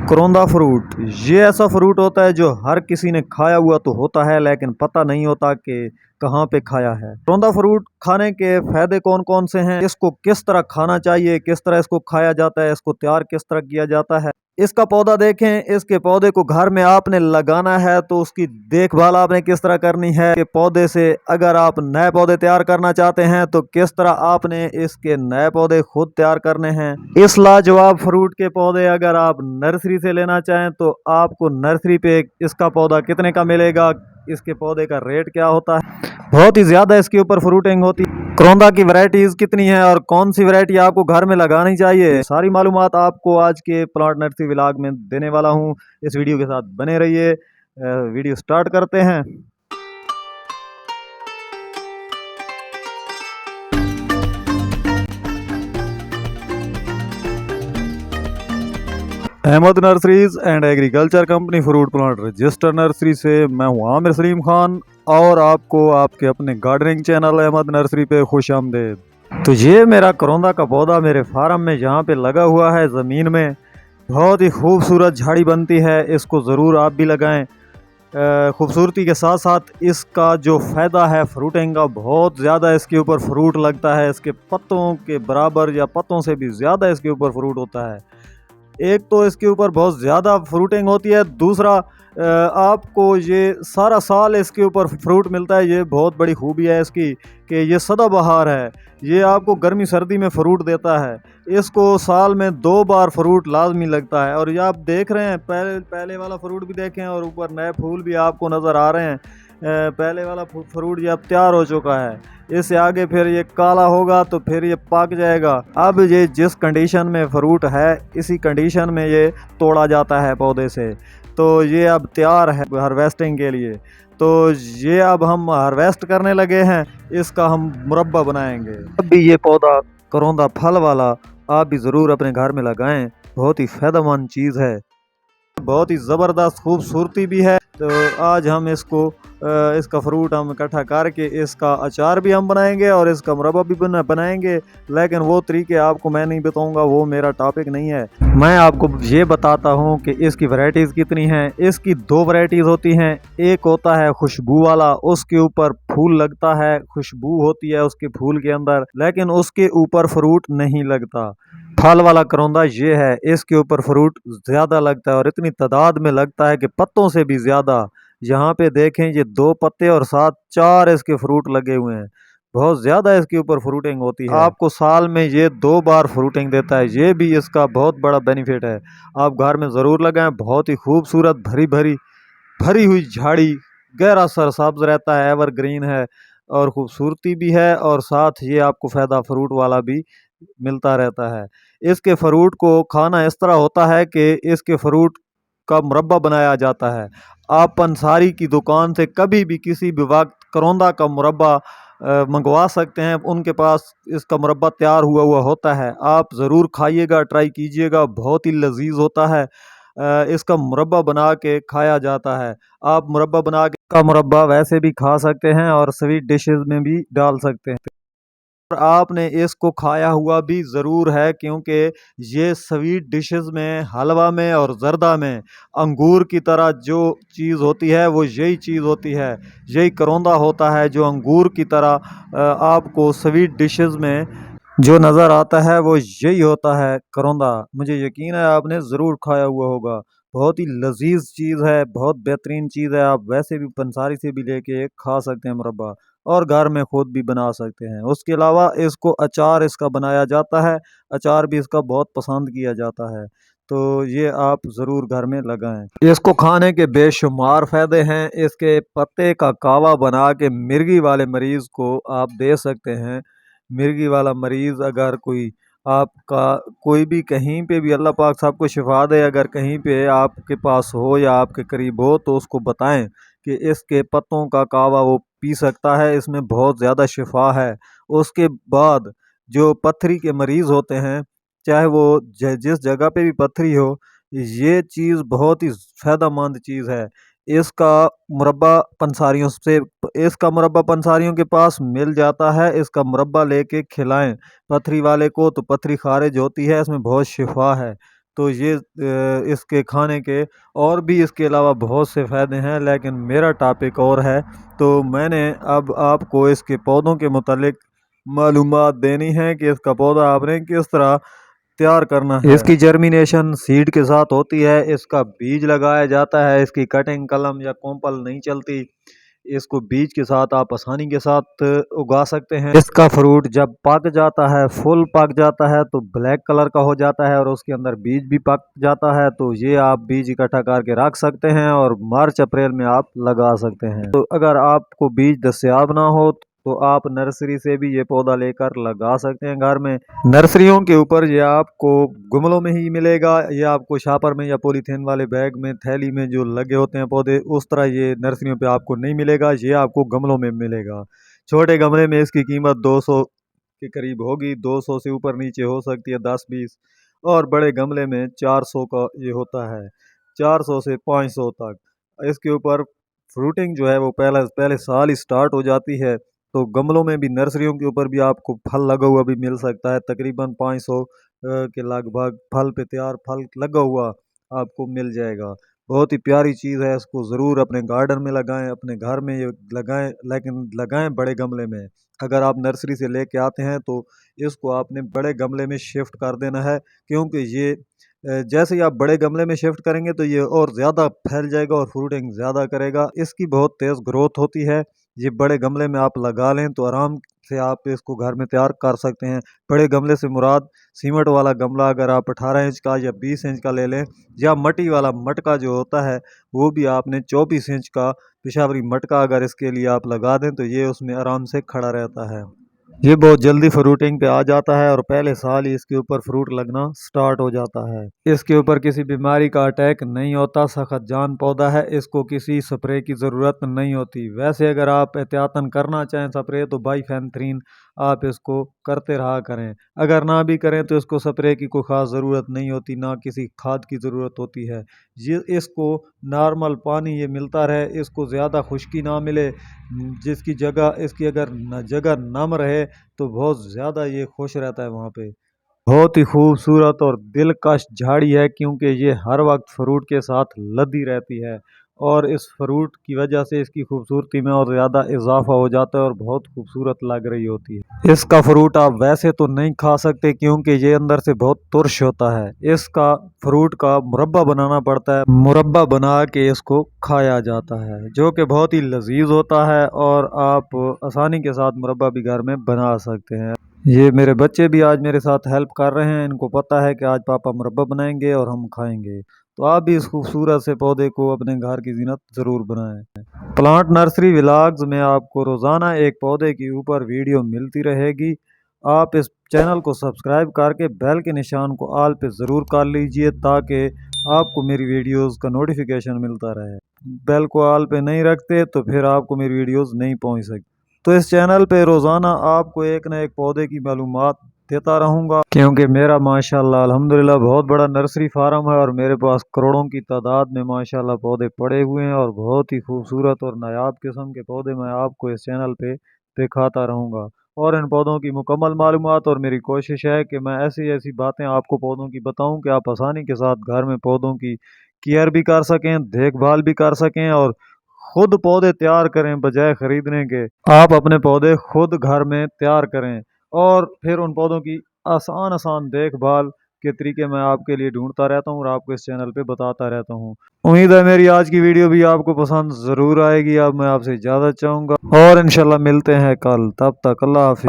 करौंदा फ्रूट ये ऐसा फ्रूट होता है जो हर किसी ने खाया हुआ तो होता है, लेकिन पता नहीं होता कि कहाँ पे खाया है। करौंदा फ्रूट खाने के फायदे कौन कौन से हैं, इसको किस तरह खाना चाहिए, किस तरह इसको खाया जाता है, इसको तैयार किस तरह किया जाता है। इसका पौधा देखें, इसके पौधे को घर में आपने लगाना है तो उसकी देखभाल आपने किस तरह करनी है कि पौधे से अगर आप नए पौधे तैयार करना चाहते हैं तो किस तरह आपने इसके नए पौधे खुद तैयार करने हैं। इस लाजवाब फ्रूट के पौधे अगर आप नर्सरी से लेना चाहें तो आपको नर्सरी पे इसका पौधा कितने का मिलेगा, इसके पौधे का रेट क्या होता है, बहुत ही ज़्यादा इसके ऊपर फ्रूटिंग होती है। करौंदा की वैरायटीज़ कितनी है और कौन सी वैरायटी आपको घर में लगानी चाहिए, सारी मालूमात आपको आज के प्लांट नर्सरी व्लॉग में देने वाला हूं। इस वीडियो के साथ बने रहिए। वीडियो स्टार्ट करते हैं। Ahmed nurseries and agriculture company fruit plant register nursery से मैं हूं आमिर सलीम खान और आपको आपके अपने गार्डनिंग चैनल अहमद नर्सरी पे खुश आमदेद। तो ये मेरा करौंदा का पौधा मेरे फार्म में यहाँ पे लगा हुआ है ज़मीन में, बहुत ही खूबसूरत झाड़ी बनती है, इसको ज़रूर आप भी लगाएं। खूबसूरती के साथ साथ इसका जो फ़ायदा है फ्रूटिंग का, बहुत ज़्यादा इसके ऊपर फ्रूट लगता है, इसके पत्तों के बराबर या पत्तों से भी ज़्यादा इसके ऊपर फ्रूट होता है। एक तो इसके ऊपर बहुत ज़्यादा फ्रूटिंग होती है, दूसरा आपको ये सारा साल इसके ऊपर फ्रूट मिलता है। ये बहुत बड़ी खूबी है इसकी कि ये सदाबहार है, ये आपको गर्मी सर्दी में फ्रूट देता है। इसको साल में 2 बार फ्रूट लाजमी लगता है। और ये आप देख रहे हैं, पहले वाला फ्रूट भी देखें और ऊपर नए फूल भी आपको नज़र आ रहे हैं। पहले वाला फ्रूट ये अब तैयार हो चुका है, इससे आगे फिर ये काला होगा तो फिर ये पक जाएगा। अब ये जिस कंडीशन में फ्रूट है इसी कंडीशन में ये तोड़ा जाता है पौधे से, तो ये अब तैयार है हार्वेस्टिंग के लिए। तो ये अब हम हार्वेस्ट करने लगे हैं, इसका हम मुरब्बा बनाएंगे। अब भी ये पौधा करौंदा फल वाला आप भी ज़रूर अपने घर में लगाएं, बहुत ही फ़ायदेमंद चीज़ है, बहुत ही ज़बरदस्त खूबसूरती भी है। तो आज हम इसका फ्रूट हम इकट्ठा करके इसका अचार भी हम बनाएंगे और इसका मुरब्बा भी बनाएंगे, लेकिन वो तरीके आपको मैं नहीं बताऊंगा, वो मेरा टॉपिक नहीं है। मैं आपको ये बताता हूँ कि इसकी वैरायटीज़ कितनी हैं। इसकी 2 वैरायटीज़ होती हैं, एक होता है खुशबू वाला, उसके ऊपर फूल लगता है, खुशबू होती है उसके फूल के अंदर, लेकिन उसके ऊपर फ्रूट नहीं लगता। फल वाला करौंदा ये है, इसके ऊपर फ्रूट ज़्यादा लगता है और इतनी तादाद में लगता है कि पत्तों से भी ज़्यादा। यहाँ पे देखें, ये 2 पत्ते और साथ 4 इसके फ्रूट लगे हुए हैं, बहुत ज़्यादा इसके ऊपर फ्रूटिंग होती है। आपको साल में ये 2 बार फ्रूटिंग देता है, ये भी इसका बहुत बड़ा बेनिफिट है। आप घर में ज़रूर लगाएं, बहुत ही खूबसूरत भरी हुई झाड़ी, गहरा सरसब्ज रहता है, एवरग्रीन है और खूबसूरती भी है, और साथ ये आपको फ़ायदा फ्रूट वाला भी मिलता रहता है। इसके फ्रूट को खाना इस तरह होता है कि इसके फ्रूट का मुरब्बा बनाया जाता है। आप पंसारी की दुकान से कभी भी किसी भी वक्त करौंदा का मुरब्बा मंगवा सकते हैं, उनके पास इसका मुरब्बा तैयार हुआ होता है। आप ज़रूर खाइएगा, ट्राई कीजिएगा, बहुत ही लजीज होता है। इसका मुरब्बा बना के खाया जाता है। आप मुरब्बा बना के का मुरब्बा वैसे भी खा सकते हैं और स्वीट डिशेस में भी डाल सकते हैं। और आपने इसको खाया हुआ भी ज़रूर है, क्योंकि ये स्वीट डिशेस में, हलवा में और ज़र्दा में अंगूर की तरह जो चीज़ होती है वो यही चीज़ होती है, यही करौंदा होता है जो अंगूर की तरह आपको स्वीट डिशेस में जो नज़र आता है वो यही होता है करौंदा। मुझे यकीन है आपने ज़रूर खाया हुआ होगा, बहुत ही लजीज चीज़ है, बहुत बेहतरीन चीज़ है। आप वैसे भी पंसारी से भी लेके खा सकते हैं मुरब्बा, और घर में खुद भी बना सकते हैं। उसके अलावा इसको अचार इसका बनाया जाता है, अचार भी इसका बहुत पसंद किया जाता है, तो ये आप ज़रूर घर में लगाएं। इसको खाने के बेशुमार फ़ायदे हैं। इसके पत्ते का कावा बना के मिर्गी वाले मरीज़ को आप दे सकते हैं। मिर्गी वाला मरीज़ अगर आपका कोई भी कहीं पे भी, अल्लाह पाक सबको शिफा दे, अगर कहीं पे आपके पास हो या आपके करीब हो तो उसको बताएं कि इसके पत्तों का कावा वो पी सकता है, इसमें बहुत ज़्यादा शिफा है। उसके बाद जो पथरी के मरीज़ होते हैं, चाहे वो जिस जगह पे भी पथरी हो, ये चीज़ बहुत ही फ़ायदेमंद चीज़ है। इसका मुरब्बा पंसारियों के पास मिल जाता है। इसका मुरब्बा लेके खिलाएं पथरी वाले को तो पथरी खारिज होती है, इसमें बहुत शिफा है। تو یہ اس کے کھانے کے اور بھی اس کے علاوہ بہت سے فائدے ہیں، لیکن میرا ٹاپک اور ہے، تو میں نے اب آپ کو اس کے پودوں کے متعلق معلومات دینی ہے کہ اس کا پودا آپ نے کس طرح تیار کرنا ہے۔ اس کی جرمینیشن سیڈ کے ساتھ ہوتی ہے، اس کا بیج لگایا جاتا ہے، اس کی کٹنگ قلم یا کومپل نہیں چلتی، اس کو بیج کے ساتھ آپ آسانی کے ساتھ اگا سکتے ہیں۔ اس کا فروٹ جب پک جاتا ہے، فل پک جاتا ہے تو بلیک کلر کا ہو جاتا ہے اور اس کے اندر بیج بھی پک جاتا ہے، تو یہ آپ بیج اکٹھا کر کے رکھ سکتے ہیں اور مارچ اپریل میں آپ لگا سکتے ہیں۔ تو اگر آپ کو بیج دستیاب نہ ہو تو آپ نرسری سے بھی یہ پودا لے کر لگا سکتے ہیں گھر میں۔ نرسریوں کے اوپر یہ آپ کو گملوں میں ہی ملے گا، یہ آپ کو شاپر میں یا پولی تھین والے بیگ میں تھیلی میں جو لگے ہوتے ہیں پودے، اس طرح یہ نرسریوں پہ آپ کو نہیں ملے گا، یہ آپ کو گملوں میں ملے گا۔ چھوٹے گملے میں اس کی قیمت 200 کے قریب ہوگی، 200 سے اوپر نیچے ہو سکتی ہے 10-20، اور بڑے گملے میں 400 کا یہ ہوتا ہے، 400 سے 500 تک۔ اس کے اوپر فروٹنگ جو ہے وہ پہلے سال ہی سٹارٹ ہو جاتی ہے، تو گملوں میں بھی نرسریوں کے اوپر بھی آپ کو پھل لگا ہوا بھی مل سکتا ہے، تقریباً 500 کے لگ بھگ پھل پہ تیار پھل لگا ہوا آپ کو مل جائے گا۔ بہت ہی پیاری چیز ہے، اس کو ضرور اپنے گارڈن میں لگائیں، اپنے گھر میں یہ لگائیں، لیکن لگائیں بڑے گملے میں۔ اگر آپ نرسری سے لے کے آتے ہیں تو اس کو آپ نے بڑے گملے میں شفٹ کر دینا ہے، کیونکہ یہ جیسے ہی آپ بڑے گملے میں شفٹ کریں گے تو یہ اور زیادہ پھیل جائے گا اور فروٹنگ زیادہ کرے گا، اس کی بہت تیز گروتھ ہوتی ہے۔ یہ بڑے گملے میں آپ لگا لیں تو آرام سے آپ اس کو گھر میں تیار کر سکتے ہیں۔ بڑے گملے سے مراد سیمنٹ والا گملہ اگر آپ 18 انچ کا یا 20 انچ کا لے لیں، یا مٹی والا مٹکا جو ہوتا ہے وہ بھی آپ نے 24 انچ کا پشاوری مٹکا اگر اس کے لیے آپ لگا دیں تو یہ اس میں آرام سے کھڑا رہتا ہے۔ یہ بہت جلدی فروٹنگ پہ آ جاتا ہے اور پہلے سال ہی اس کے اوپر فروٹ لگنا سٹارٹ ہو جاتا ہے۔ اس کے اوپر کسی بیماری کا اٹیک نہیں ہوتا، سخت جان پودا ہے، اس کو کسی سپرے کی ضرورت نہیں ہوتی۔ ویسے اگر آپ احتیاطاً کرنا چاہیں سپرے تو بائیفینتھرین آپ اس کو کرتے رہا کریں، اگر نہ بھی کریں تو اس کو سپرے کی کوئی خاص ضرورت نہیں ہوتی، نہ کسی کھاد کی ضرورت ہوتی ہے۔ اس کو نارمل پانی یہ ملتا رہے، اس کو زیادہ خشکی نہ ملے، جس کی جگہ اس کی اگر جگہ نم رہے تو بہت زیادہ یہ خوش رہتا ہے وہاں پہ۔ بہت ہی خوبصورت اور دلکش جھاڑی ہے، کیونکہ یہ ہر وقت فروٹ کے ساتھ لدی رہتی ہے، اور اس فروٹ کی وجہ سے اس کی خوبصورتی میں اور زیادہ اضافہ ہو جاتا ہے اور بہت خوبصورت لگ رہی ہوتی ہے۔ اس کا فروٹ آپ ویسے تو نہیں کھا سکتے کیونکہ یہ اندر سے بہت ترش ہوتا ہے، اس کا فروٹ کا مربع بنانا پڑتا ہے، مربع بنا کے اس کو کھایا جاتا ہے، جو کہ بہت ہی لذیذ ہوتا ہے، اور آپ آسانی کے ساتھ مربع بھی گھر میں بنا سکتے ہیں۔ یہ میرے بچے بھی آج میرے ساتھ ہیلپ کر رہے ہیں، ان کو پتہ ہے کہ آج پاپا مربع بنائیں گے اور ہم کھائیں گے، تو آپ بھی اس خوبصورت سے پودے کو اپنے گھر کی زینت ضرور بنائیں۔ پلانٹ نرسری ولاگز میں آپ کو روزانہ ایک پودے کے اوپر ویڈیو ملتی رہے گی۔ آپ اس چینل کو سبسکرائب کر کے بیل کے نشان کو آل پہ ضرور کر لیجئے تاکہ آپ کو میری ویڈیوز کا نوٹیفیکیشن ملتا رہے۔ بیل کو آل پہ نہیں رکھتے تو پھر آپ کو میری ویڈیوز نہیں پہنچ سکتی۔ تو اس چینل پہ روزانہ آپ کو ایک نہ ایک پودے کی معلومات دیتا رہوں گا، کیونکہ میرا ماشاءاللہ الحمدللہ بہت بڑا نرسری فارم ہے اور میرے پاس کروڑوں کی تعداد میں ماشاءاللہ پودے پڑے ہوئے ہیں، اور بہت ہی خوبصورت اور نایاب قسم کے پودے میں آپ کو اس چینل پہ دکھاتا رہوں گا، اور ان پودوں کی مکمل معلومات، اور میری کوشش ہے کہ میں ایسی باتیں آپ کو پودوں کی بتاؤں کہ آپ آسانی کے ساتھ گھر میں پودوں کی کیئر بھی کر سکیں، دیکھ بھال بھی کر سکیں، اور خود پودے تیار کریں بجائے خریدنے کے۔ آپ اپنے پودے خود گھر میں تیار کریں، اور پھر ان پودوں کی آسان دیکھ بھال کے طریقے میں آپ کے لیے ڈھونڈتا رہتا ہوں اور آپ کو اس چینل پہ بتاتا رہتا ہوں۔ امید ہے میری آج کی ویڈیو بھی آپ کو پسند ضرور آئے گی۔ اب میں آپ سے اجازت چاہوں گا اور انشاءاللہ ملتے ہیں کل، تب تک اللہ حافظ۔